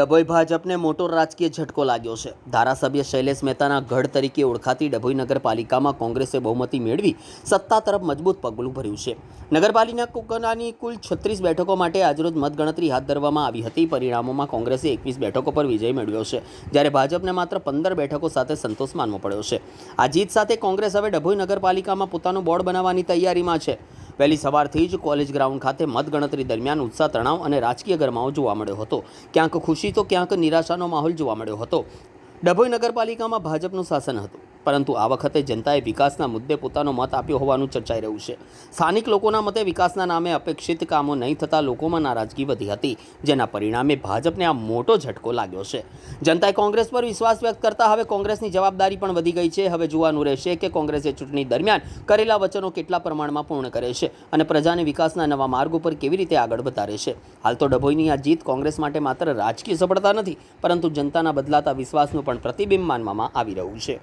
ડભોઈ ભાજપને મોટો રાજકીય ઝટકો લાગ્યો છે। ધારાસભ્ય શૈલેષ મહેતાના ગઢ તરીકે ઓળખાતી ડભોઈ નગરપાલિકામાં કોંગ્રેસે બહુમતી મેળવી સત્તા તરફ મજબૂત પગલું ભર્યું છે। નગરપાલિકાની કુલ 36 બેઠકો માટે આજરોજ મતગણતરી હાથ ધરવામાં આવી હતી। પરિણામોમાં કોંગ્રેસે 21 બેઠકો પર વિજય મેળવ્યો છે, જ્યારે ભાજપને માત્ર 15 બેઠકો સાથે સંતોષ માનવો પડ્યો છે। આ જીત સાથે કોંગ્રેસ હવે ડભોઈ નગરપાલિકામાં પોતાનું બોર્ડ બનાવવાની તૈયારીમાં છે। વહેલી સવારથી જ કોલેજ ગ્રાઉન્ડ ખાતે મતગણતરી દરમિયાન ઉત્સાહ, તણાવ અને રાજકીય ગરમાવો જોવા મળ્યો હતો। ક્યાંક ખુશી તો ક્યાંક નિરાશાનો માહોલ જોવા મળ્યો હતો। ડભોઈ નગરપાલિકામાં ભાજપનું શાસન હતું, પરંતુ આ વખતે જનતાએ વિકાસના મુદ્દે પોતાનો મત આપ્યો હોવાનું ચર્ચાઈ રહ્યું છે। સ્થાનિક લોકોના મતે વિકાસના નામે અપેક્ષિત કામો નહીં થતાં લોકોમાં નારાજગી વધી હતી, જેના પરિણામે ભાજપને આ મોટો ઝટકો લાગ્યો છે। જનતાએ કોંગ્રેસ પર વિશ્વાસ વ્યક્ત કરતા હવે કોંગ્રેસની જવાબદારી પણ વધી ગઈ છે। હવે જોવાનું રહેશે કે કોંગ્રેસે ચૂંટણી દરમિયાન કરેલા વચનો કેટલા પ્રમાણમાં પૂર્ણ કરે છે અને પ્રજાને વિકાસના નવા માર્ગ ઉપર કેવી રીતે આગળ વધારે છે। હાલ તો ડભોઈની આ જીત કોંગ્રેસ માટે માત્ર રાજકીય સફળતા નથી, પરંતુ જનતાના બદલાતા વિશ્વાસનું પણ પ્રતિબિંબ માનવામાં આવી રહ્યું છે।